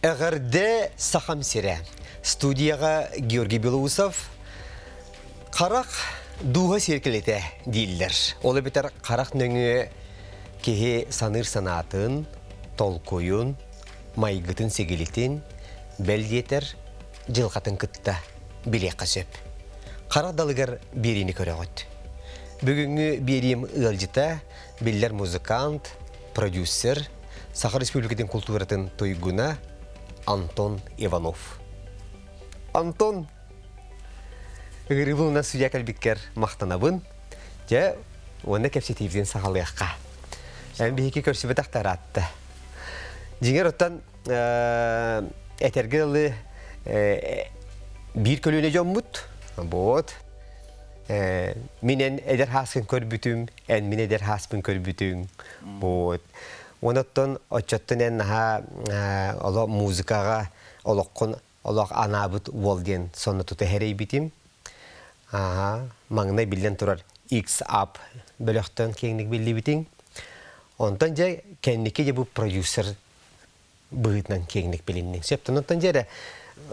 Әгәрдә Сахам Сире. Студияға Георгий Белоусов. Қарақ дуға серкелете дейілдер. Олы бітер қарақ нөңі кеге саныр санатын, толкойын, майгытын сегелетін, бәлдетер жылқатын күтті біле қасып. Қарақ далығар берені көрі ғыд. Бүгінгі берем ұлжыта білдер музыкант, продюсер, Сахар Республикатын культуратын тойгуна Антон Иванов. Антон, ғырыбылына судья кәлбеккер мақтанабын, жа оны кәпсетейбден сағалыяққа. Әм бейеке көрсібі тақтар атты. Жеңер оттан әтергілі бір көліне жон мұт, бұд. Менен әдер хасын көрбітім, ән мен әдер хаспын көрбітім, бұд. Онаттан отчаттан әннаға музыкаға олыққын олық анабыт уолден сонны тұты әрей бітім. Маңына білден тұрар X-Up бөліқтен кеңдік білді бітің. Онтан жай кәндеке де бұл продюсер бұғытнан кеңдік біліннің. Септен онтан жай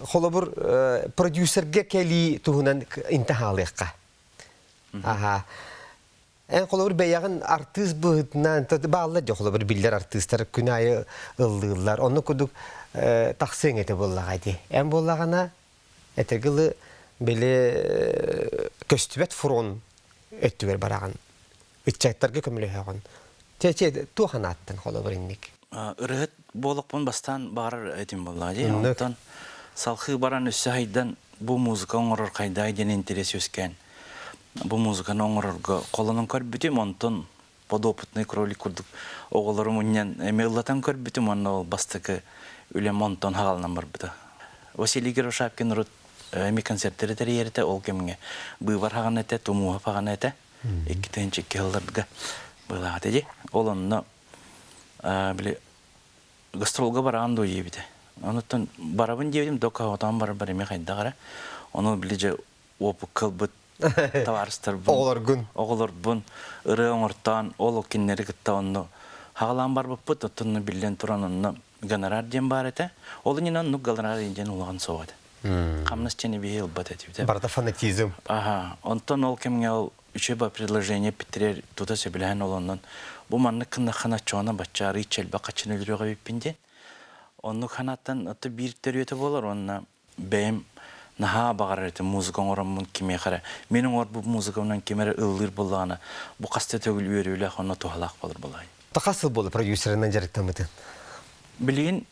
қолы бұр продюсерге кәлі тұғынан интахалыққа. Ән қолы бір бәяғын артист бұғытнан бағылар де қолы бір білдер артисттар күн айы ұлдығылар. Оны күдік тақсың әті болағайды. Ән болағана әтігілі білі көстібет фурон өттігер бараған. Үтчайттарға көмілі өйіған. Туған аттын қолы бір иннік. Үрігіт болықпын бастан бағарар әтім болағайды. Онтан салқы баран өсі хайдан бұл музыка оңырыр қайдай ден интерес өскен. Бұл музыканы оңырырға қолының көрбітім, онтан подопытный кролик күрдік. Оғыларым үнен әмеғылатан көрбітім, оны ол бастықы үлем онтан хағалынан бар бұды. Василий Герошапкин ұрыт әме концерттері тәрі еріті, ол кеміңе бұйвар хаған әті, тумуға фаған әті, 2-2 кеғылырдығы бұйлаға тәде. Ол онына гастролға бараған дой ебеді. Онықтан барабын дебедім, доқа отан бар әме қайда қара. Оны білеже опы қылбыт, таварыстар бұн, оғылар бұн, ұры оңырттан, ол океннері күтті онны хағалан бар бұппыт, отынны білден тұран онны гонорар ден бар әті. Ол үнен онны гонорар ден олаған соғады. Қамнас чәне бейі ұлбат әті. Барда фанатизм. Онтан ол кемге ол үшеба предложение підтірер тұта сөбілген ол онын. Бұл манны кінна қана чоғына бачары ичелбі қачын өліруға беппінде. Онны қанаттан ұты бір төрі болар, онына бәйім наха бағар әті музыкаң орамын кеме қара. Менің ор бұл музыкамнан кемері ұлғыр болағына. Бұл қасты төгіл өрі оны туғалақ болыр болай. Тақасыл болды продюсерінен жарықтамыдың? Білген,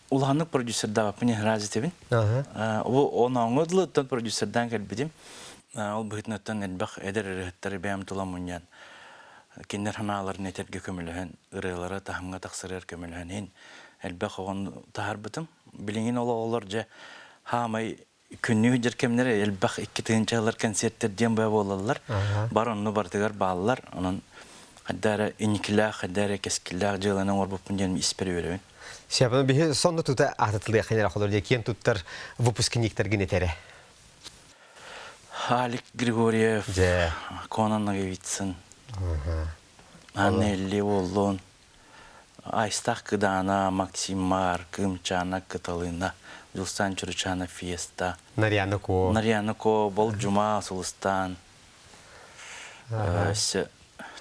ұлғанық продюсер давапыне разы тебін. Оны оңыдылы ұттан продюсердан кәлбедім. Ол бұғытын ұттан әлбәқ әдір әріғіттары бәйім тұлам ұниян. Кендер ханаларын әтерге көміліген, ұрылары тахымға тақсырыр көміліген. Әлбәқ оған тағар бұтым. Білген олар жа хамай күнні жүркемлері әлбәқ 2-тігінші алар концерттерден бәй болалар. Бар онны бардығар бағалар. Оның қаддары инекіләқ, қаддары кескіләқ жылының орбұппын женім іспері өріген. Шабаны бейі сонды тұта ағытылы қайнар ақылыр декен тұттар выпускниктер генетері? Алик Григорьев, Конан Нагевицын, Аннелли Оллон, Айстақ Кыдана, Максим Мар, Кымчана Кыталына, Жылстан Чурчана Феста, Нарьяна Ко, Бол Джума, Сулыстан.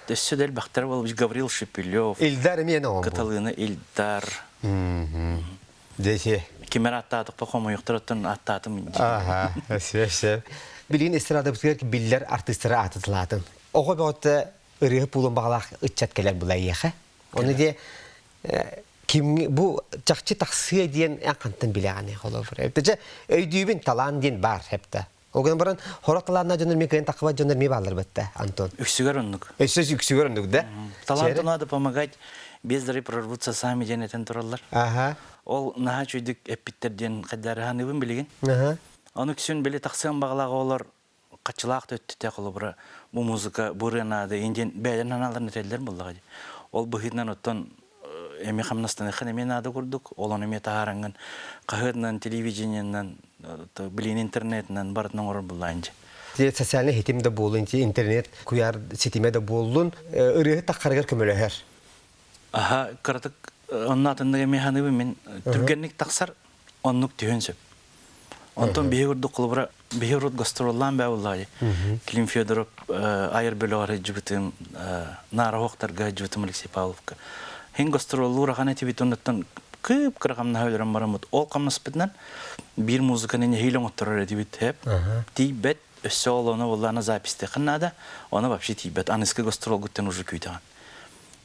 Төсі дәл бақтар бол, Гаврил Шепелев, Ильдар мен оғын бұл? Кыталына Ильдар. Десе? Кемер аттадық па, қомы ұйықтыр оттың аттадым. Өсі. Білген эстрада бұтығар ки білдер артистері атытылатын. Оғы бәуатты ұрығы пулын бағалақ үтчат кәлер бұлай еқі. Оны де бұл жақчы тақсығы дейін әңқантын білеғаны қолы бұр. Әптіжі өйдүйбін талан дейін бар әпті. Оғын баран хорақ таланына жоныр мен күйен тақыба жоныр мен балыр бітті, Антон. Үксігер ондық. Үксігер ондық, да? Талантын ады помогать, бездары прорвутся сами денетен тұралар. Ол наға чөйдік әппеттерден қадары ханыбын білеген. Оны күсін біле тақсыған бағалағы олар қачылақты өттіте қолы бұры. Бұл музыка бұрынады, енден бәйден аналарын өтелдер болдығы. Ол бұхиднан оттан әме қамнастан әқін әмен ады көрдік. Ол оны әме тағараңын қағырынан, телевидениянан, білен интернетінен барытынан орыр болайынды. Социальный хетимде болын, интернет кuyar сетиме де болын, ұрығы таққарығыр көмілі әр? Кырдык оннатындыгы механыбы мен түргенник тақсар оннук түйен сөп. Онтон бейгурду кылбыра бейгурут гастроллан бәуллай. Клим Федоров айыр бөлөгөр жибитим нара хоктарга жибитим Алексей Павловка. Хен гастроллура ханати битондон кып кыргамна хөлөрөн барамыт. Ол камнаспытнан бир музыканы хейлен оттурар дибит хеп. Тибет өссөлөнө буллана записте кыннада. Оны вообще тибет анысты гастрол гуттен уже күйтөгөн.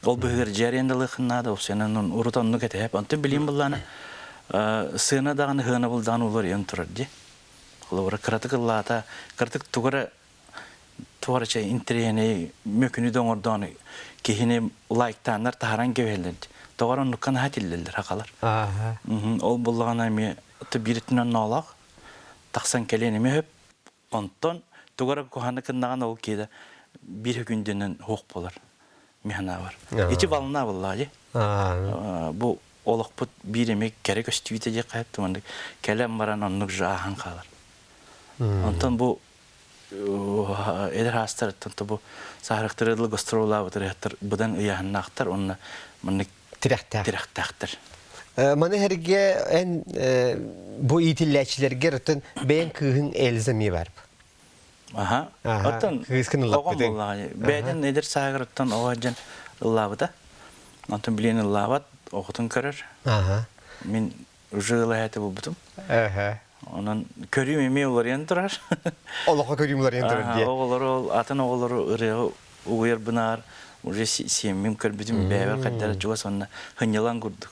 Ол бөгөр жарендалы кыннада сенен урутонну кетеп. Антын билим буллана сына даганы хына булдан улар ен турар ди. Олар кратыкыллата, кратык тугара интерене мөкүнү доңордон кихине лайктандар таран кебелдер. Тогорон нукан хатиллелдер хакалар. Ол буллагана ме тибиритнен налак таксан келени меп онтон тугара коханы кындаган ол кеде бир күндөнөн хок болар. Механа бар. Ичи балына буллады. Бу олоқпыт биремек керек өстүйте же кайыптыман келем баран оннук жаахан калар. Онтон бу эдер хастарыттан бу сарыктырылы гастроллар өтөрөттөр будан ыяхнактар онна мындык тирактактыр. Маны херге эн бу итилләчләргә рөтен бәен кыгын элземи бар. Оттон кыскынлап бит. Бәден эдер сагырыттан огаҗан ыллабыда. Онтон билен ыллабат оқытын көрөр. Мен жылы әті болбытым. Онан көрім еме олар ен тұрар. Олаға көрім олар ен тұрар де. Оғылары, атын оғылары ұрығы ұғыр бұнар. Уже семім көрбітім бәйбір қаттары жуға сонына хынялан көрдік.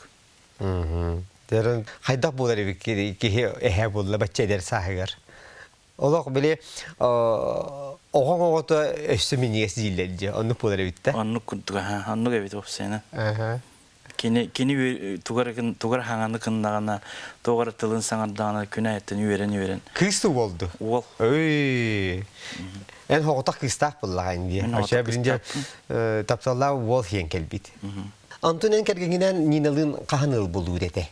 Дәрін қайдақ болар кеге әхе болы бәтче әдер сағығар. Олақ біле оған оғыты өсі менегес зейлелді. Онық болар әбітті? Онық күндігі, онық әбіт опсайны. Кини тугар хаңаны кындагана тугар тылын саңардагана күнәйттен үйрен. Кысту болду. Ол. Ой. Эн хоготак кыстак буллаган ди. Аша биринче тапсалла вол хен келбит. Антонен кергенен ниналын каханыл болду дете.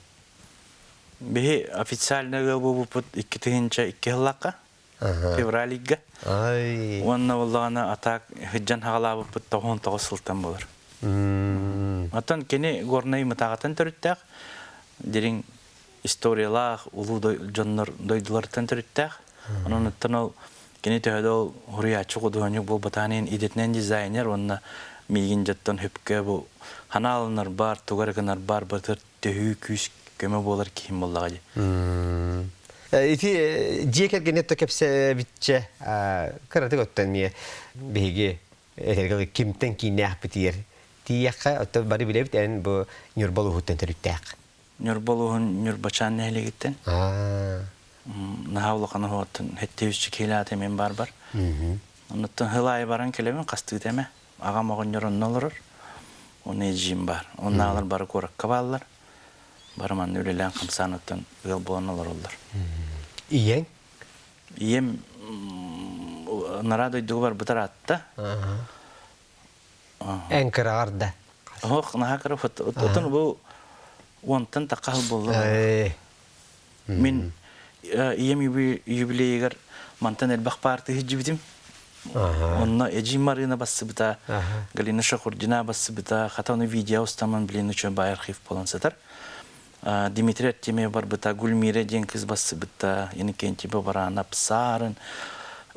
Бе официально гылбу бут 2-2 жыллакка. Февралига. Ай. Онна буллагана атак хыджан хагалабы бут 9 сылтан болар. Атын кені горнай мытағатын түріттәк, дерін историялақ, улу жоннор дойдылардан түріттәк. Onun ıttın ol, keni tühede ol, huraya çıkıdı önük bu batanın idetinen dizayner, onunla milgin jattan höpke bu hanalınlar bar, tugarıkınar bar, batır tühü küs köme bolar kim bollağı. İti ciğer genet tökepse bitçe, kıratık ötten miye, bihigi, etergalı kimten ki ne yapıtır. Tiyaka oto bari bilebit en bu nürbaluhuttan törüttek. Nürbaluhun nürbaçan nehle gittin? Nahavlıqanı hoğuttun. Hette üstü keylati men barbar. Onuttan hılay baran kelemin kastı deme. Ağam oğun yorun olurur. Onu eciyim bar. Onu alır barı korak kaballar. Barıman ülelen kamsanıttan ıl bulan olur olur. İyen? İyem nara doyduğu var butar attı. En kırarda. Hoq nahakara otun bu ontan taqal boldu. Min iyem yubileyer mantan elbaq parti hijibitim. Onna ejim marina basıbıta galina şakurcina basıbıta xatanu video ustaman bilin üçün bay arxiv bolan satar. Dimitri Artemyev var bıta Gulmire den kız basıbıta yeni kenti babarana psarın.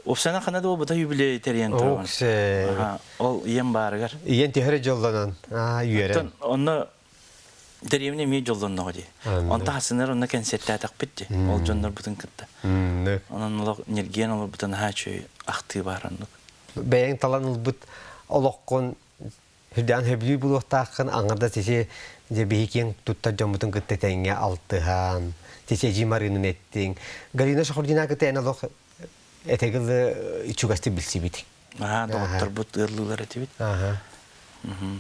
Opsana kanada o bıta yubiley teriyen turban. Ol iyem barıgar. İyen tehre jollanan. Yüeren. Onu deriyemine mi jollanna godi. Onta hasınlar onna konsertte atak bitti. Ol jonlar butun kıtta. Onun ol nergen ol butun haçı aktı baranlık. Beyin talanıl but olokkon hüdan hebli buluqtaqın angarda tese de behikin tutta jomutun kıtta tenge altıhan. Tese jimarının ettin. Galina şakurcina kıtta enaloq etegil içugasti bilsi bitik. Doktor but ırlılar etibit.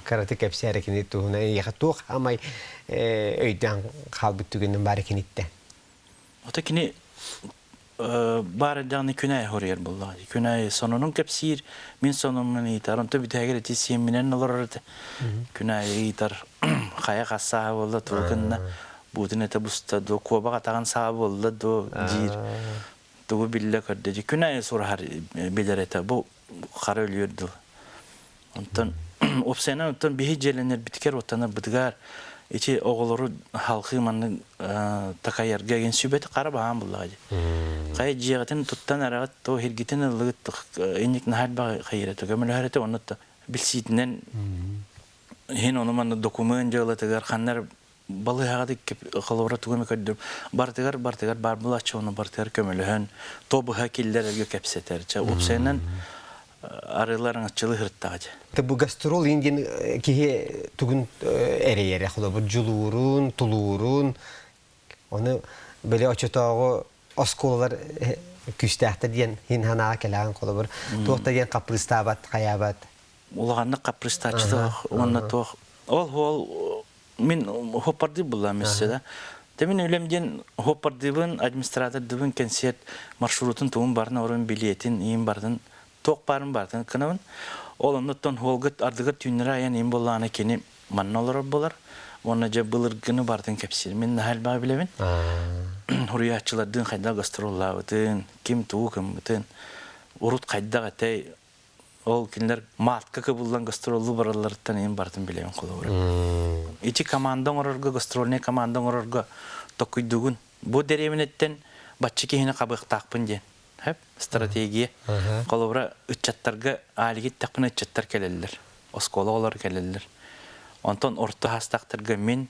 Karate kepsi harekini tuhuna yaxatuq amay öydan qalbit tügünün barekinitte. Ota kini barıdağını künay horiyer bullahi. Künay sonunun kepsir min sonunun itar. Onta bir teger eti siyeminen olur arada. Künay itar. Kaya qasa bolla turkunna. Budun ete busta do kuwa qatağın sağa bolla do jir. Bu billa kadeci künay sorar bilerete bu qara ölürdü. Ondan opsena ondan bir hecelenir bitker otana bıdgar ичи оголору халкы манны такаярга ген сүбети карабаан буллагы. Кай жиятын туттан арагат то хиргитен лыгыт эник нахалба хайрата көмөлөрөтө оннотто билситинен хин оны манны документ жолатыгар ханнар балыгады калора тугуме көдүр бартыгар бар булачы оны бартыгар көмөлөһөн тобу хакиллерге кепсетерче упсенен арыларын ачылы хырттагы. Bu gastrol indin ki tugun ereyere xolo bu julurun, tulurun onu böyle açıtağı oskolalar küstahta diyen hin hana kelan xolo bir toxta diyen kapristabat hayabat. Улаганны капристачты онна то ол мен хопарды була месседа. Темен өлемден хопардыбын администратордыбын концерт маршрутын туун барына орын билетин ин бардын ток барын бардын кынабын. Ол оннотон холгыт ардыгы түннера аян ин болланы кени манналар болар. Онна же былыргыны бардын кепсир. Мен халба билебин. Хуриячылардын кайда гастроллабытын, ким туу ким бытын. Урут кайда гатay ол киндер матка кабылдан гастроллу баралардан ен бардым билебин колобур. Ичи командаң орорго гастрольный командаң орорго токуйдугун. Бу деременеттен батчыки хина кабыктакпын ден. Хеп стратегия. Колобура үччаттарга алигит такпын үччаттар келелер. Оскологолор келелер. Онтон орто хастактарга мен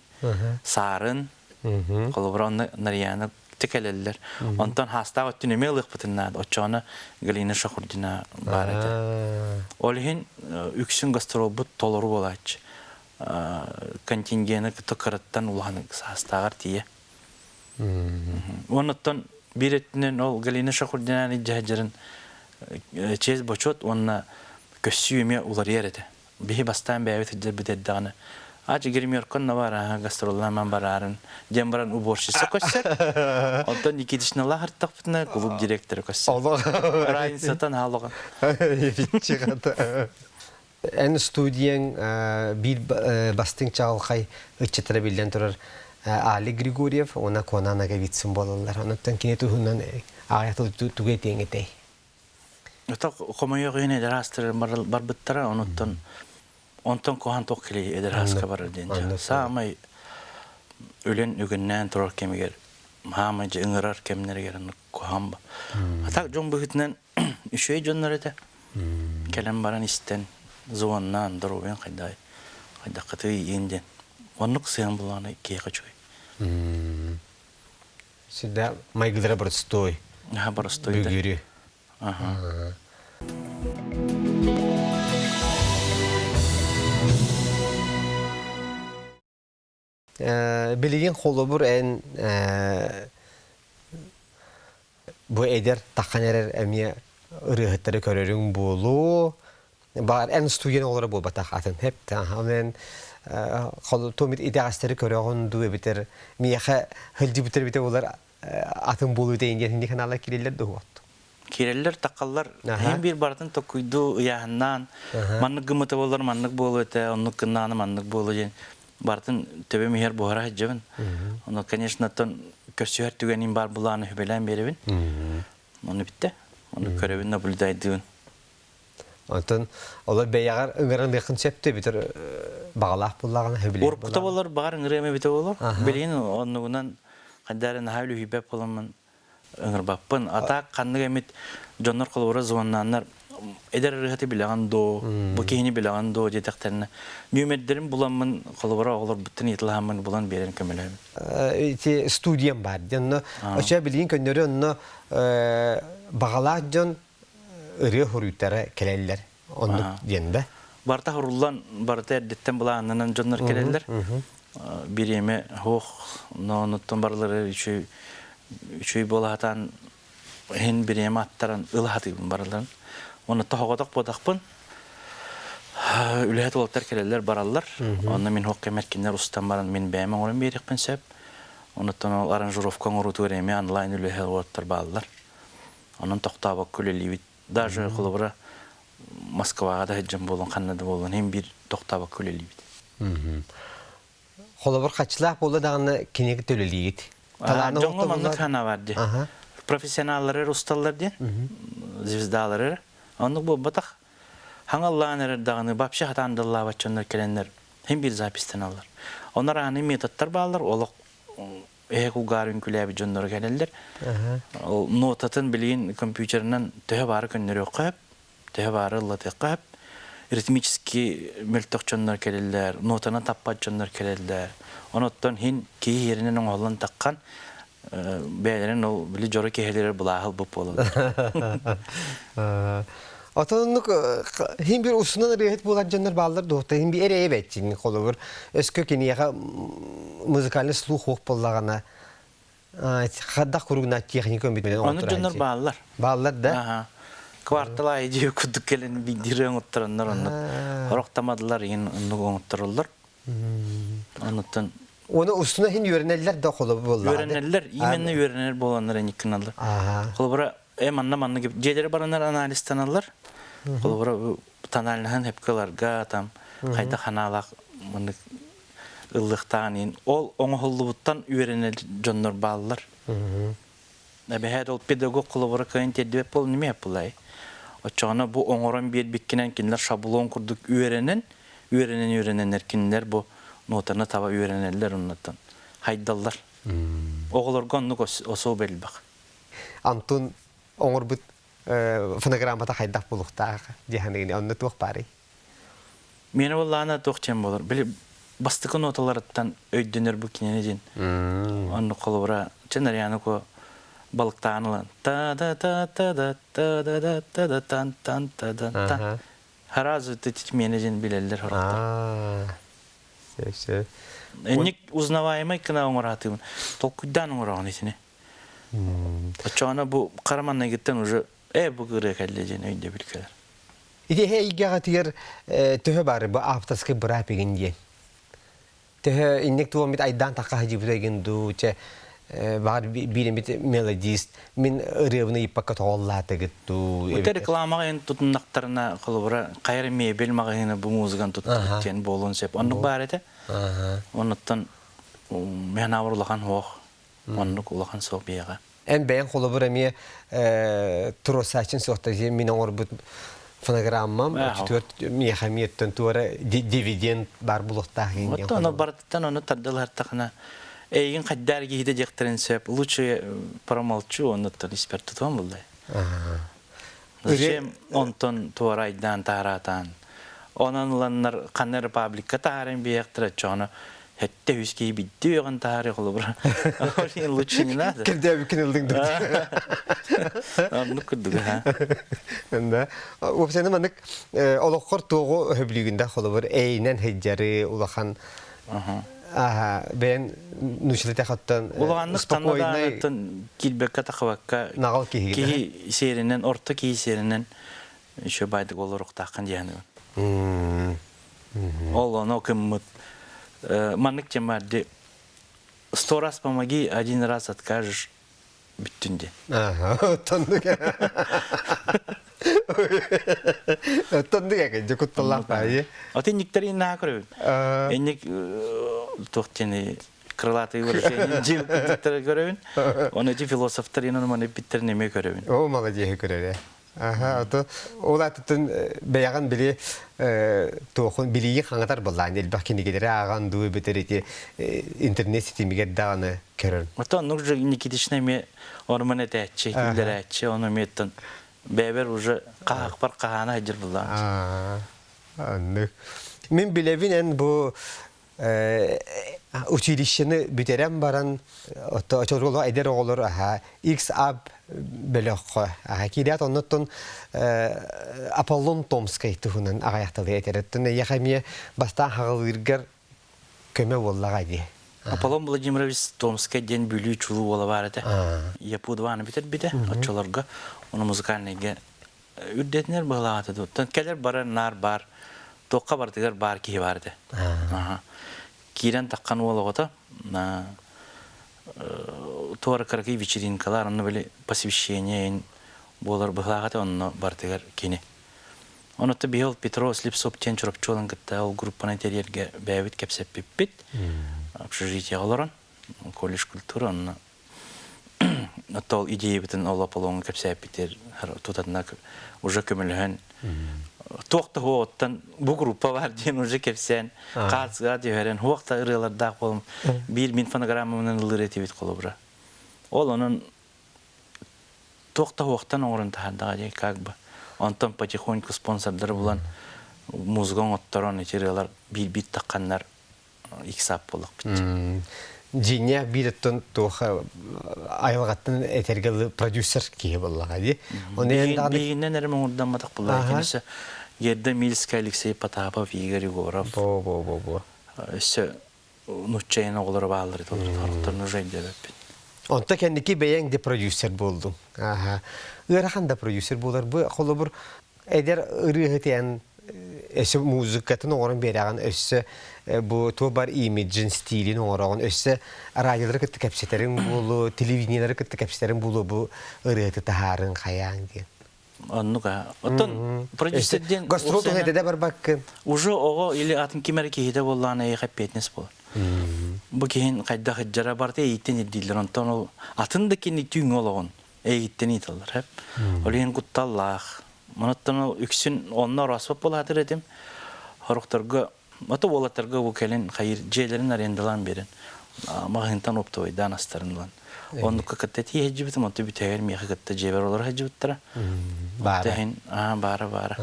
сарын колобура нарияны текелелер. Онтон хаста өттүнеме ылыкпытыннаад очоны Галина Шахурдина бар эти. Олхин үксүн гастролбут толору болач. Контингені токараттан уланы хастагар тие. Онтон биретинен ол Галина Шахурдинаны жажырын чез бочот онна көссүйеме улар ерете. Бихи бастан бәйбет битеддаганы. Ачы гримеркон навара гастролламан барарын дембаран уборщица көссер. Онтон Никитична лахартакпытына клуб директору көссер. Райын сатан халыгын. Битчигата. En studien bir bastın çağılkay ıçıtıra bilden durur Ali Grigoriev ona konana gevitsin bolalar. Ondan kine tuhundan ayatı tugetiyen etey. Ota komoyo yine derastır barbıttara ondan kohan tokkili ederhaska barır deyince. Sağmay ölen ügünden turur kemiger. Hamayca ıngırar kemleri gelen kohan ba. Atak jon bühütünden üşüye jonları da. Kelem baran isten. Zuvannan duruven kayday. Kayda katı yinden. Onluk sığın bulana ikiye kaçıyor. Sida maygılara barıstoy. Ha barıstoy da. Büyürü. Aha. Bilgin kolobur en bu eder takanerer emiye ırıhıtları körürün bolu. Bar en stuyen olarak bu batak atın hep tamamen kol tomit idealistleri körüğün duy biter miye hılcı biter olar atın bolu deyince hindi kanallar kiriller de huat. Kiriller takallar hem bir bardan tokuydu yahandan manlık gımıtı olur manlık bolu ete onluk kınanı manlık bolu jen bardan töbe miher buhara hecevin. Onu конечно ton köşeher tügenin bar bulanı hübelen berevin. Onu bitti. Onu körevin nabuldaydıın. Ondan olar beyagar ıngırın yakın septi bitir bağlaq bullağına hübile. Orputa bolar bağır ıngırıma bite olur. Bilin onundan kadar nahaylı hübep olanın ıngırbapın. Ata kandık emet jonlar kolubura zamanlanlar eder rıhati bileğen do, bu kehini bileğen do jetekterine. Mühimmetlerin bulanmın kolubura olur bütün yetilahamın bulan berin kömeleğin. Studiyem var. Aşağı bilin köndürü onu bağlaq jon ırıya hürüytere keleller onu diyende. Barta hurullan barta erdetten bulanından jonlar keleller. Bir yeme hoş nonutun barları üçü bolatan hen bir yeme attaran ılhatı barların. Onu toğadak bodakpın. Ülhet oltar keleller barallar. Onu min hoş kemerkinler ustan baran min beymen orun bir yakın sep. Onu ton aranjurovkan urutu vereme online ülhet oltar bağlar. Onun toqtabak küleliyit. Даже kolubura Moskva'da hecem bolun, Kanada bolun hem bir toqtaba küleliyit. Kolubur kaçlaq bolu dağını kineki töleliyit. Jonga manlık hana vardı. Profesyonalları, ustalar diye. Звездаları. Onu bu batak hangi Allah'ın dağını babşı hatandallah başçanlar kelenler hem bir zapisten alır. Onlar аны методтар балар, олық кулгарын күләбі жоннор келелер. Нотатын білген компьютерінен төһе бары көннері оқып, төһе бары латы қып, ритмический мөлтөк жоннор келелер, нотаны таппат жоннор келелер. Оноттан хин кей ерінен оңғолын таққан бәлерін ол білі жоры кейлері бұлағыл бұп болады. Отонлuk hem bir usunan rehet bulan canlar bağlar doğdu. Hem bir ereye betçinin kolur. Öskö ki niye müzikalne sluh hok bollagana. Hadda kurugna teknikon bitmeden otur. Onu canlar bağlar. Bağlar da. Kvartal ayıcı kuduk gelen bildiren oturanlar onlar. Roktamadılar yine onu otururlar. Anlatın. Onu usuna hin yöreneller de kolu bollar. Yöreneller, imenle yöreneler bolanlar en yakınallar. Kolubura manna gibi celeri baranlar analistan alır. Kolubura tanalhan hep kalarga tam kayda kanalak mınık ıllıktan in. Ol onu hollubuttan yörenel jonlar bağlılar. Behed ol pedagog kolubura kayın tedbip ol nime yapılay. O çoğuna bu onuran bir bitkinen kinler şablon kurduk öğrenenler kinler bu notana tava öğreneller onlardan. Haydallar. Oğulur gonluk osu belli bak. Antun onur bu fonogramata haydak bulukta cihanegini onu tuğ pari. Meni vallana toqçam bolur. Bili bastıkı notalardan öydünür bu kinenecin. Onu kolubura çener yani ko balıkta anılan. Ta da ta ta da ta da da ta da tan tan ta da ta. Her azı tetik menecin bileller horaqta. Şey. Ennik uznavayma ikna onuratım. Tolkuydan onurağın içine. Çoğuna bu Karaman'a gitten ucu bu gırıya kalleyeceğini öyle bilkeler. İdi hey gağatır töhe bari bu aptaskı bırak pegin diye. Töhe innek tuğum mit aydan takka hacı bırakın du çe var birim bit melodist min ırıvını ipakat oğullatı gittu. Öte reklama en tutunaktarına kılubura kayırı mebel mağayına bu muzikan tutukken bolun sep. Onluk bari de. Onluktan mehanavurlakan hoğ. Onluk ulakan soğuk bir yağa. En beğen kolubura miye trosaçın sohtaşı min onur bu fonogramam çütürt miye hamiyetten tuğra dividend bar bulukta. Oto onu barıttan onu tardalar takına. Egin kaddar giyde jekterin sep. Lучше промолчу, ondan isper tutuam bullay. Zem ondan tuğraydan taratan. Onun ulanlar kanı republika tarihim bir yaktır çoğunu. Hette hüskeyi bitti yoğun tarih olur. Onun lütfen ne adı? Kimde bir kınıldın dur. Onu kurduk ha. Anda, o sene manık olakor tuğu höblüğünde olur. Eynen hecari ulakan. Ben nuşlete hattan Ulağanlık tanıdanıtın kilbekka takvakka nağal kihi ki serinin orta ki serinin şu baydık olarak takın yani. Onu okumuş. Маннык темарде 100 раз помоги, 1 раз откажешь bütünde. Tanıdık. Tanıdık ya ki kutsallah payı. Ati nikleri ne yapıyor? Ennik tohtini крылатые выражения жил görevin. Onu için filozoflar inanmanı bitirneme görevin. O молодец görev. Aha, o da olatın beyan bile tohun biliyi hangatar bollan el bakini gedere ağan duy betereti internet sitemi geddanı körün. Ata nurcu nikidişne mi ormana tәтче, күлдер әтче, onu meten beber уже qaqpar qahana hajır bollan. Anlık. Min bilevinen bu училищені bitirem baran çocuklar eder olur X ab belokko kidat ondan Apollon Tomskay tuhunan ayaktalı eteretten yakamiye bastan hağılırgar köme vallahi. Apollon Vladimirovич Tomskay den bülü çulu bola barada. Yapıdvanı bitir bir de açılarga onu muzikalnege üddetler bağladı. Keler baran nar bar toqqa bartigar bar ki vardı. Kiren takkan oğlu da Tuğra karaki вечеринкалар, onu böyle посвящение bolar bağladı onu bartigar kini. Onu da bihol Petro Slipsop tençurap çolan gitti. O gruppan interiyerge beyvit kepsep pipit. Общежитие олорон, колледж культура, onu тол идея битен Алла Полон кепсеп питер. Тут однако уже көмөлгөн тоқты хоғыттан бұл группа бар дейін уже кепсен, қатсыға дейін, хоқта ұрыларда қолым, бір мен фонограмманың ұлыр етебет қолы бұра. Ол оның тоқты хоқтан оңырын тағардаға дейін, как бы. Онтан потихоньку спонсордары бұлан музыкон оттарон етерелер бір таққандар иксап болық бітті. Жине биреттен тоха айылгаттан этергелі продюсер кие боллага ди. Бейіннен әрім оңырданмадық бұлла. Екенісі ерді Мильский Алексей Потапов, Игорь Егоров. Бо. Өсі нұтчайын оғылары бағылыр еді олар. Тарықтарыны жайды бәппен. Онта кәндеки бәйәң де продюсер болдың. Ирахан да продюсер болар. Бұл қолы бір әдер ұрығытен өсі музыкатын оңырын береген өсі бұл то бар имиджін стилін оңырағын өсі радиолары күтті кәпсетерін болу, телевидениялары күтті кәпсетерін болу бұл ұрығыты тахарын қаяң деген. Оннуға. Оттан продюсерден... Гастролдың әдеде бар баққын. Уже оғы или атын кемері кейді болуына еқап бетінес болар. Бұл кейін қайда қыджара барды әйттен еддейлер. Онтан ол атында кені түйін олығын әйттен еталар. Ол ең құтталлақ. Мұнаттан ол үксін онына расып болатыр едім. Хорықтарға, аты олаттарға бұл кәлін қайыр жейлерін арендалан берін. Мағынтан опты ойдан астарындылан. Onu kakatı diye hecibim, onu bir teğer mi kakatı ceber olur hecibittere. Tehin, bara.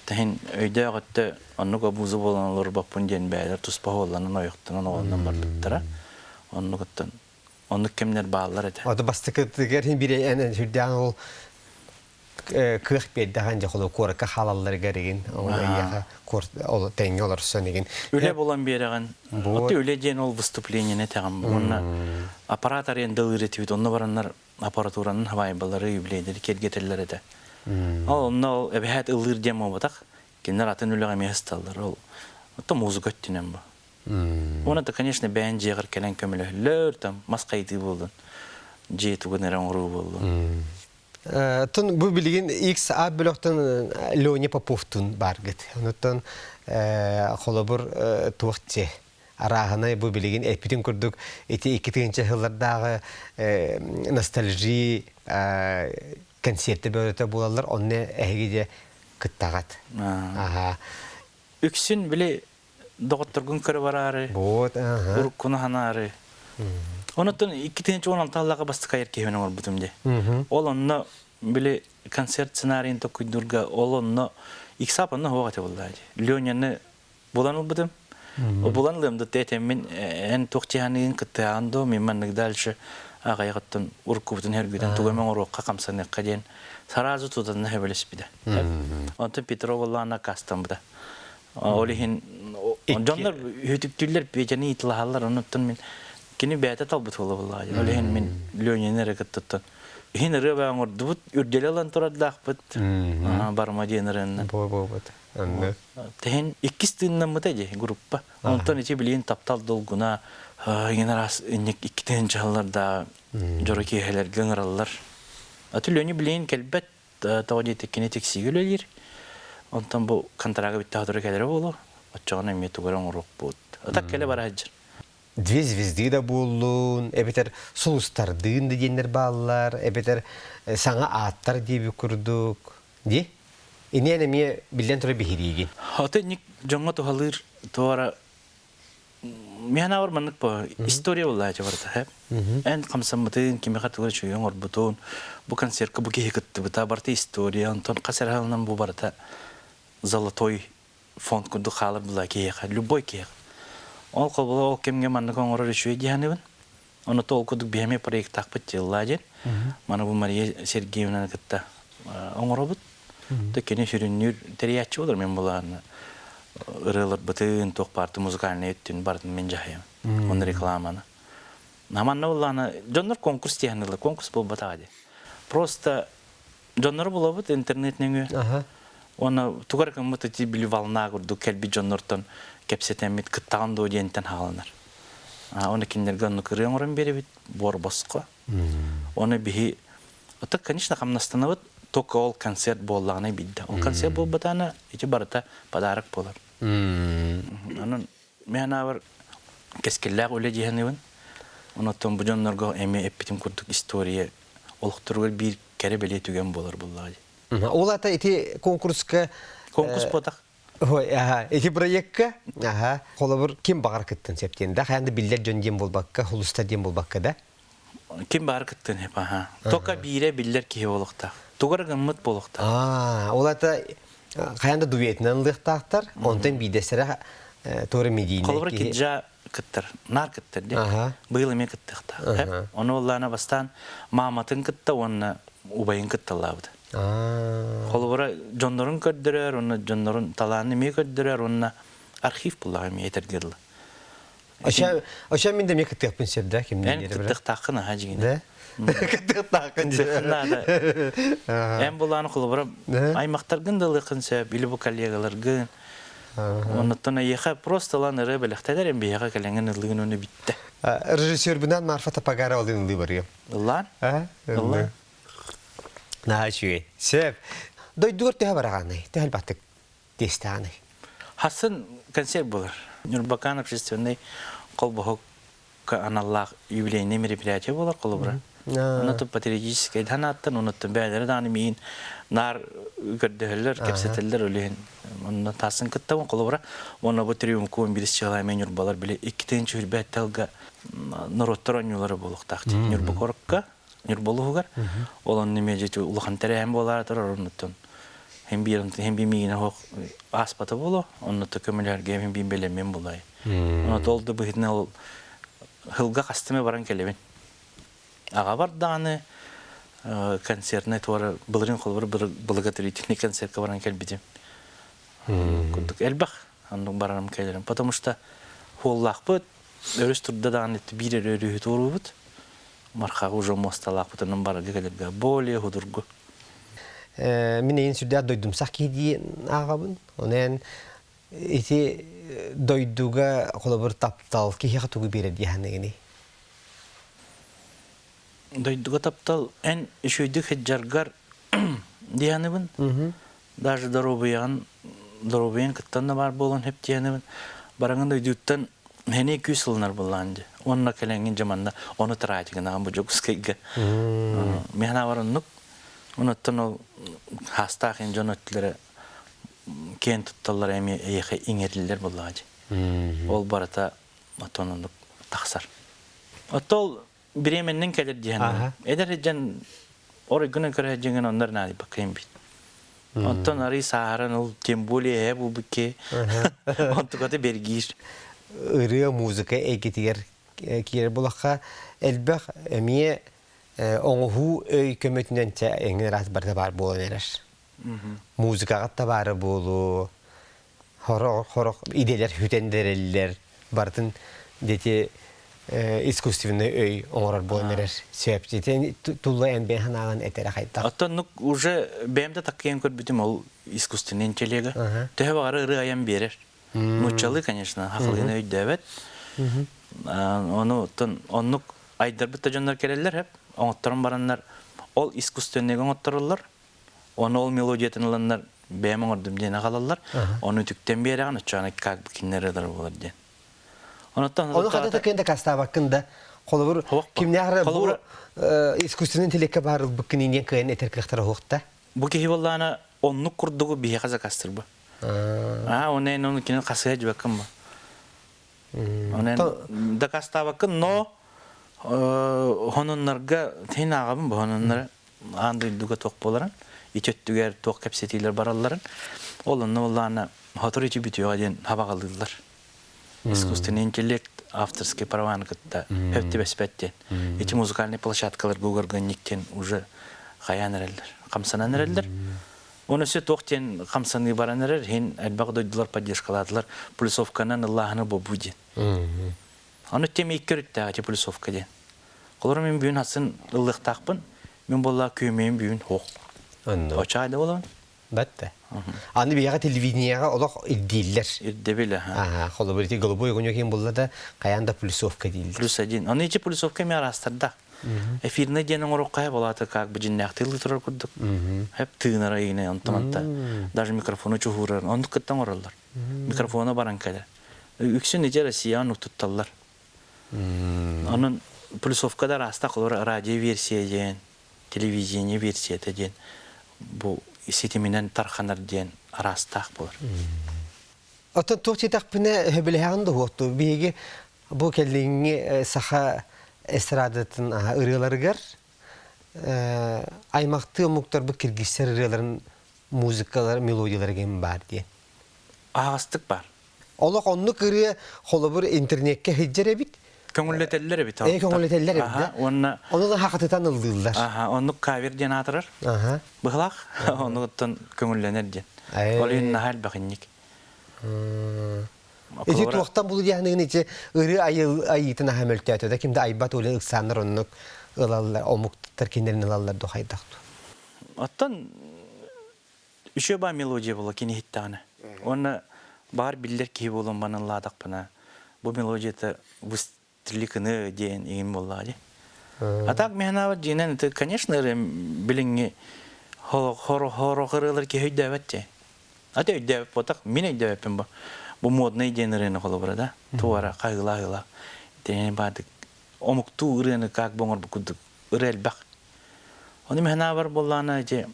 Tehin öyle kakatı onu kabuzu bolan olur bakın diyen beyler tuspa olanın ayaktan ondan bardıttere. Onu kakatı onu kimler bağlar eder. O da bastıkı gerçekten bir en şuradan ol kırk bir daha önce kolu korka halalları gereğin o tenge olur sönegin. Öyle bolan bir yerin. Hatta öyle diyen ol vыступление ne tamam. Onlar aparat arayanda üretivit. Onlar varanlar aparaturanın havaybaları yübleydir. Kelgeteller eder. Onlar ebehat ılır diyem o batak. Kendiler atın öyle gameye hıstallar. Hatta müzik öttünen bu. Ona da конечно bence yer kelen kömülüler tam maskaydı buldun. Jetu göneren oru buldun. Tun bu bilgin X A bloktan Leonie Popov'tun bargıt. Ondan kolabor tuğçe. Arağına bu bilgin epitin kurduk. Eti 2000 yıllardağı nostalji konsepti böyle bulalar. Onne ehgide kıttagat. Üksün bile doktorgun kırı var arı. Bot. Urkunu hanarı. Ondan 2016 yıllığa bastık hayır kehvenin var bütümde. Olanla bile konser senaryen tokuydurga olanla iksapanla hoğate bulladı. Leonyanı bulanıl bütüm. O bulanılımda tetemin en toqçihanın kıttağında mimmanlık dalşı ağayaqıttın urkubutun her güden tuğamen oruqqa qamsanı qadiyen sarazı tutanı hebeles bide. Ondan Petrovollana kastam bide. Olihin onlar hütüktüller bejani itlahallar ondan min kini beyte talbut ola vallahi. Olihin min Leonyanı rıkıttıttın. Hin rıba ngordu but ürdelelan toradlaq bit. Barma diyeneren. Bo. Anne. Tehin ikisinden mi tece gruppa. Ondan içi bilin taptal dolguna yine ras inek ikiden çallarda joraki heler göngerallar. Atölye bilin kelbet tavadi tekini teksigüler. Ondan bu kontraga bitti hatıra kadar bolu. Açığına emniyeti gören oruk bud. Atak kele var hacır. Две звезды да булун, эбетер сулустардын дегендер баллар, эбетер саңа аттар диби курдук. Ди? Инене ми билден тура бихиригин. Аты ник жаңа тухалыр туара мена бар маннык по история булла жабарда хеп. Эн камсамматын кими хатыгы чуйон орбутун. Бу концертка бу кехикытты бута барта история антон касар халынан бу барта золотой фонд куду халыр булла кеха, любой кех. Ол кобла ол кемге маннык оңорор ишуе диханыбын. Оны толкудук беме проект такпыт жылладен. Мана бу Мария Сергеевна кытта оңоробут. Текене сүрүнүр териячы болор мен буларны. Ырылыр бытын ток парты музыкальный өттүн бардым мен жахайым. Оны рекламаны. Наманна буланы жоннор конкурс диханылы, конкурс болбатади. Просто жоннор болобут интернетнең. Оны тугар кымыты били волна курду келби жоннортон кепсетемит кыттаган до дентен халанар. Оны киндерге оны кырын орын беребит бор боско. Оны бихи ата конечно камнастанабыт только ол концерт боллагына бидде. Ол концерт болбатана ичи барата подарок болар. Анын мен авыр кескеллак ölе диханыбын. Онотон бужоннорго эми эпитим курдук история олуктургар бир кере беле түген болар буллагы. Ол ата эти конкурска Конкурс потак. Ой, эти проектка, холобур ким багар кыттын септенде, хаянда биллер жөн дем болбакка, хулуста дем болбакка да. Ким бар кыттын хеп, Тока бире биллер кие болукта. Тугар гыммыт болукта. Ол ата хаянда дуэтнен лыктактар, онтан бидесере торы медийне. Колбур киджа кыттыр, нар кыттыр де. Быйыл эме кыттыкта. Оны оллана бастан маматын кытта, онна убайын кытталабыды. Холбура жондорун көддөрөр, онна жондорун талааны эме көддөрөр, онна архив буллага эме этергедил. Оша мен де мекыттыкпын себде, кимден Эн кыттыктакын жигине. Да? Кыттыктакын же. Эн буланы холбура аймактаргын да лыкын себ, или бу коллегаларгын. Оннотон аяха просто лан ребелехтедер, эм бияга келенген ылыгын өне битте. Режиссер бинан Марфата Пагара алдын ылы бар. Лан? Лан. Нахачуе. Себ. Дойдур теха бараганы, техал баттык дестаны. Хасын концерт булар. Нурбакан общественный колбохок аналлах юбилейный мероприятие булар колбура. Онотон патриотический данаттан, онотон бәлері даны мейін нар көрдігілер, кепсетілер өлейін. Онна тасын кыттауын колбура. Онна бұ триум куын біріс чығылаймен нурбалар біле. Иккітен чүйірбәт тәлгі нұроттар ойнулары болуқтақты. Нурбакорыққа, нурбалуғығар. Олон неме жеті ұлыған тәрі әм болар тұрар оннаттан. Hem bir miyine hoq aspatı bolu, onu da kömülerge hem bir belemen bulay. Onu doldu bu hitne ol hılga kastime baran kelebin. Ağa var dağını konsertine tuara bılırın kolları bılıgatırı teknik konsertka baran kelbidim. Kuduk elbaq andık baranım kelerim. Потому что hollaq bud, örüs turda dağını bir örühü toru bud. Marqa uca mostalaq butanın baragı kelebga bolye hudurgu. Min en sürdüğü doydum sakki diye ağabın. Onun eti doyduğu kolabor taptal ki hiç tuğu bir diye hangi. Doyduğu taptal en şuyduk heccargar diye hangi. Даже дороbayan kıttan da var bolon hep diye hangi. Barangın doyduğuttan hene 200 yıllar bulandı. Onunla kelengin zamanda onu tırayacağına bu çok sıkıcı. Mehna var onluk. Onottan o hastaqın jonotları ken tuttallar emi ehe ingerliler bulladı. Ol barata atonunuk taxsar. Atol biremenden kelir diyen. Eder eden oraya günü köreceğin onlar nadi bakayım bit. Ondan arı saharan ol temboli he bu bike. Ondan katı bergir. Irıya müzika egetiyer kiyer bulakha elbaq emiye Oğu öy kömötünden engin rahat barda var bolu neler. Müzika da var bolu. Horok ideler hütenderler. Bartın deti искусственный öy oğurar bolu neler. Sebepti tulla en ben hanağın etere kayıtta. Hatta nuk уже benim de takıyan kod bütün ol искусственный интеллект. Tehe var rıayam berer. Nutçalı, конечно, haklıyın öy devet. Onu aydar bitti canlar kereller hep. Oğutların baranlar ol искусственный oğutlarlar. Onu ol melodiyatın olanlar beğenmen ordum diye nakalarlar. Onu tükten bir yere anıtçağına kak bikinleri eder olur diye. Onu kadar da kendi kasta bakında kolabur kimler bu искусственный интеллектке barıl bikininden kayın eterklikleri hoğutta. Bu ki vallana onluk kurduğu bir kaza kastır bu. Onu kinin kasaya bakın bu. Onu da kasta bakın no honunlarga teyin ağabın bu honunlara andıydığa toq bolaran içöttüger toq kapsetiler baralların olunna ollana hatır içi bitiyor diyen hava kaldılar. Искусственный интеллект авторский праваны кытта хепти беспеттен. Эти музыкальные площадкалар гугарганниктен уже хаян эрелдер, камсанан эрелдер. Оны все тоқтен камсаны баран эрер, хен әлбақ дойдылар поддержкаладылар, плюсовканан Аллаханы бобу ден. Оны теме иккерітті ағачы плюсовка ден. Қолыр мен бүйін асын ылық тақпын, мен болла күймейін бүйін хоқ. Оча айды болуын? Бәтті. Аны бияға телевиденияға олақ илдейлер. Илдебелі. Қолы бірді голубой өгін өкен болда да қаянда плюсовка дейлер. Плюс один. Оны ечі плюсовка мен арастырда. Эфиріне денің ұрыққай болады, как бы жиннақ тылы тұрар күрдік. Хеп тыынара егіне онтаматта. Даже микрофону чуғырар. Онды күттен ұралар. Микрофона баран кәдір. Үксін ece Россиян ұқтытталар. Onun плюсовкада раста қолыр радио версия ден, телевидение версия ден. Bu ситиминен тарханар диен арастах булар. Отон тохтитак пине хөбелеһан да хотту. Биги бу келлинги саха эстрадатын ырыларыгар аймакты муктар бу киргизсер ырыларын музыкалар, мелодиялар кем бар ди. Агастык бар. Олох онну кыры холобур интернетке хиджере бит. Көңүллетеллер бит. Көңүллетеллер бит. Аха, онна Оны да хакытан ылдылар. аха, онну кавер диен атырар. Аха. Быхлак, оннуттан көңүлленер диен. Олин нахал бахинник. Эти туактан бул дияны нече ыры айытына хамөлтөтө да кимде айбат оле ыксаныр оннук ылаллар, омуктар киндерин ылаллар до хайдакту. Оттан үшө ба мелодия бола кини хиттаны. Онна бар биллер ки болон банан ладак пана. Бу мелодияты выстреликны ден им боллади. А так мехнава динен это, конечно, билинги хоро кырылар ки хөйдөбөтте. Ата өйдөп потак мен өйдөппен ба. Бу модный денерен холобра да. Туара кайгыла. Ден бадык омукту ырыны как боңор букуду ырел бак. Оны мехнава боллана же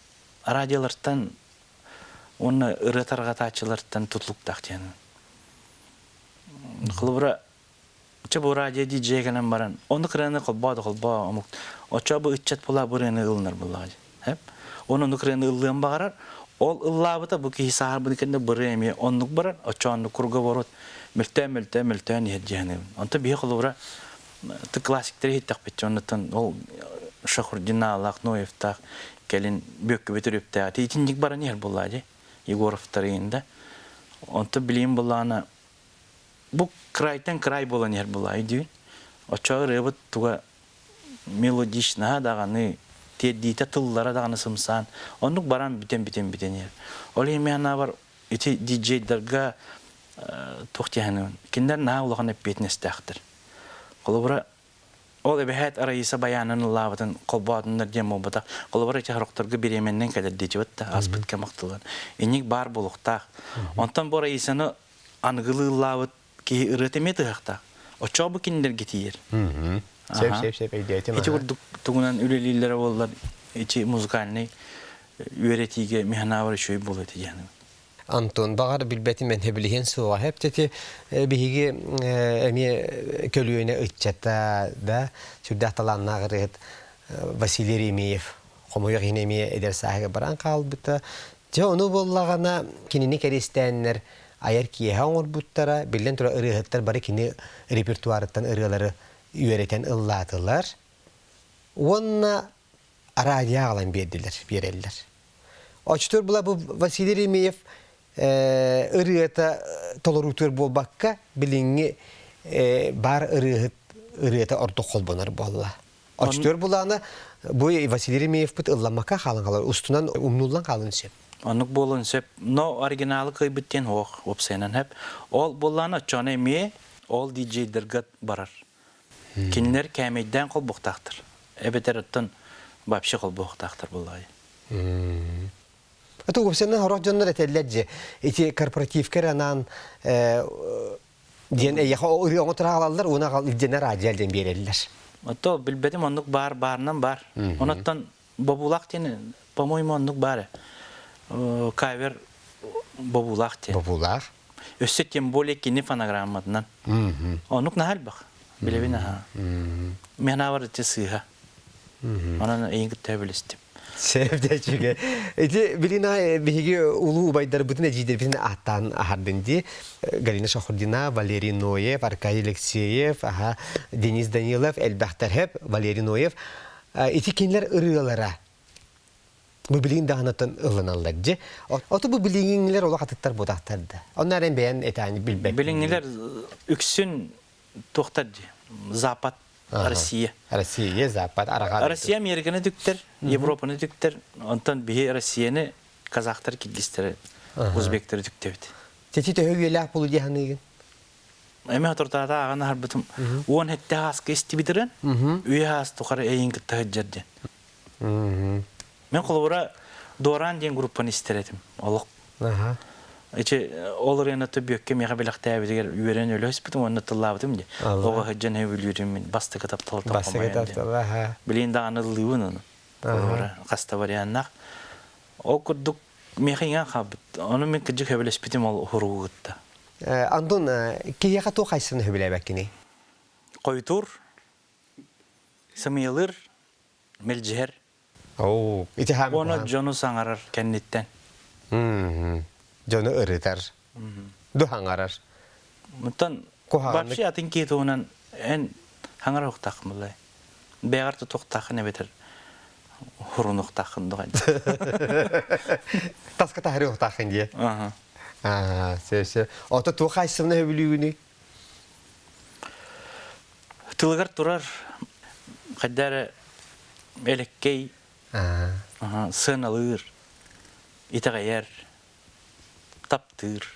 радиолардан оны ырытарга тачылардан тутлуктак ден. Холобра чабу радио диджей генен баран. Оны кыраны колбады омук. Очабы иччат була бурыны ылнар буллади. Хеп. Оны кыраны ыллын багарар. Ол ыллабыта бу кисар бу дикенде бырыми оннук барар. Очанны курга борот. Мөлтө нехжаны. Онта бие холобра ты классиктер хиттак бит. Онтан ол Шахурдина Лахноевтак келин бөккө бөтөрүптө. Титинник баран ер буллади. Егоровтарында. Онта билим булана бу крайтан край болан ер булай ди. Оча рыбыт туга мелодична даганы теддите тыллара даганы сымсан. Онук баран битен ер. Ол эми ана бар эти диджейдерга тохтяны. Киндер на улаган бетнестактыр. Колобра ол эбехет арайса баянын лаватын колбадындар дем обата. Колобра чахроктарга беременнен келер дечебетте аспытка мактылган. Эник бар болуктак. Онтан бора исаны ангылы лавыт ки ырытемети хакта. Очобу киндер гетиер. Сеп идеятым. Эти вот тугунан үлелилер боллар. Эти музыкальный үйретиге мехнавар шөй болот дияны. Антон багар билбети мен хебилген суга хептети биги эми көлүөнө ыччата да сүрдө таланна гырыт Василий Ремеев комуйга гинеми эдер саага баран калбыта. Же ону боллагана кинини керестеннер аяр кие оңор буттара билен тура ырыгыттар бары кини репертуарыттан ырыгалары үйрөтен ыллатылар. Онна радио алан берелер. Очтур була бу Василий Ремеев ырыгыта толорутур болбакка билинги бар ырыгыта орду колбонар болла. Очтур буланы бу Василий Ремеев бут ылламакка халынгалар устунан умнуллан калын сеп. Онук болун сеп, но оригиналы кыйбыттен ох, опсенен хеп. Ол болланы чоне ми, ол диджейдерге барар. Кинлер кәмейден кол буқтақтыр. Эбетереттен бапшы кол буқтақтыр боллай. Аты опсенен хорох жоннор этеллер эти корпоративкер анан диен яха оңо туралалар, уна кал илдене радиалден береллер. Ото билбедим онук барынан бар. Онаттан бабулак тени, по-моему, онук бар. Кавер бабулак те. Бабулак. Өссө тем более кини фонограммадан. Онук нахал бак. Билебин аха. Мен авар те сыга. Анан эйин тебилистим. Sevdeciğe. Bilina bihi ulu bayдар bütün ecidir bütün atan ahardındı. Galina Şahurdina, Valeri Noyev, Arkady Alekseyev, Deniz Danilov, Elbahtar hep Valeri Noyev. Eti kinler ırıgalara. Bu bilin dahanatan ılınallardı. Oto bu bilinler ola katıtlar bodaktardı. Onların beğen etani bilbek. Bilinler üksün tohtadı. Zapat. Россия, Запад, Араган. Россия Американы дүктер, Европаны дүктер, онтан бие Россияны казахтар киргизтер, узбектер дүктебит. Тети төгөлөк болу дияныгын. Эми атортада аган харбытым. Он хетте хаска истибитерен, үйө хас тохара эйин кыттагыжден. Мен колбора Доран деген группаны истеретим. Олок. Эче олорена төбөккө мега белактабы дегер үйрөн өлөс бутум онны тыллабытым де. Ого хаджан хевүлүрүм мен басты катап толтом. Басты катап, Билин да анылыбын. Ора каста варианнак. Ол курдук мехиңа хабыт. Оны мен кыжык хөбелеспитим ол хуругутта. Андон кияка то кайсын хөбелебеккини. Койтур, Самиелыр, Мелжер. Оо, ити хам. Оны жону саңарар кенниттен. Жону ырытар. Ду хаңарар. Мутан Кохааннык. барчы атын кетуунан эн хаңар уктакмылай. Бегарты токтакын эбетер. Хурунуктакын дуган. Таска тахри ухтахын дие. Сөйсө. Ото то кайсын хөбелүүнү. Тылгар турар каддары элеккей, сыналыр, итагаяр, таптыр.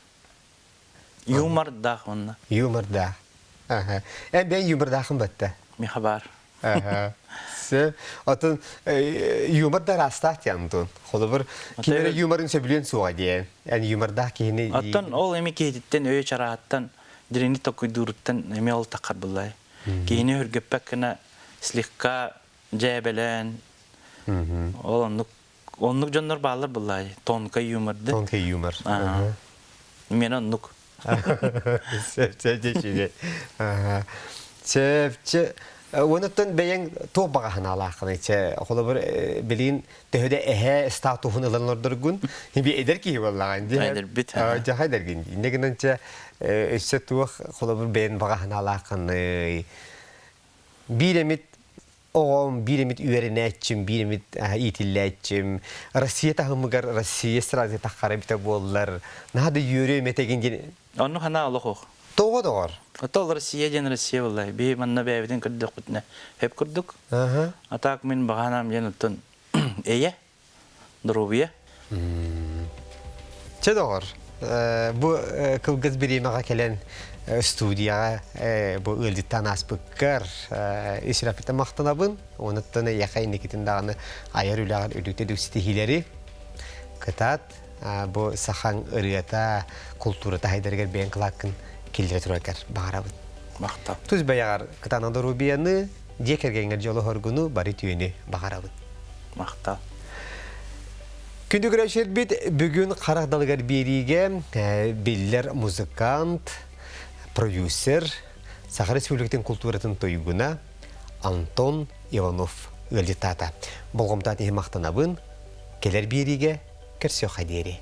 Юмор дахынна. Юморда. Ben юмордахын батта. Мехабар. Атын юморда растат янтон. Холобыр кимере юморын сөбүлен суга диен. Yani юморда кини. Аттан ол эми кетиттен өй чарааттан дирени токуйдуруттан эми ол такар булай. Кини хүргөппек кына слегка жебелен. Оннук жоннор баалар булай. Тонка юморды. Тонка юмор. Мен оннук. Сөпче онуттан бейен тоқ бағахан алақын ече. Холобыр білейін төһөде әхе статуын ыланлардыргун. Би эдер ки боллаған. Айдер бит. Жахай дергін. Негенінче өссе туық холобыр бейен бағахан алақын. Биремит оғым, биремит үйеріне әтчім, биремит итілі әтчім. Россия тағымығар, Россия сразы таққары біті болылар. Нағады үйері метеген. Онну хана олық. Тоғы доғыр. Атол Россия ден Россия булай. Би манна бәвиден кырдык бутна. Хеп кырдык. Атак мен баганам ден уттан. Эйе. Дробия. Че доғыр. Бу кылгыз биремеға келен студияға бу ылдыттан аспыққар исрапита мақтанабын. Оныттан яқай некетін дағаны айар үлағар үлікті дүкстихилері кытат бу сахан ырыята культурата хайдергер бен кылакын келдіре тұракар бағарабын. Мақтап. Туз баяғар кытанады рубияны декергенгер жолы хоргуну бары түйені бағарабын. Мақтап. Күнді көрәшер бет бүгін қарақдалығар бериге беллер музыкант, продюсер, Сахар Республикатын культуратын тойгуна Антон Иванов өлдетата. Болғымтатын мақтанабын келер бериге кірсе қадері.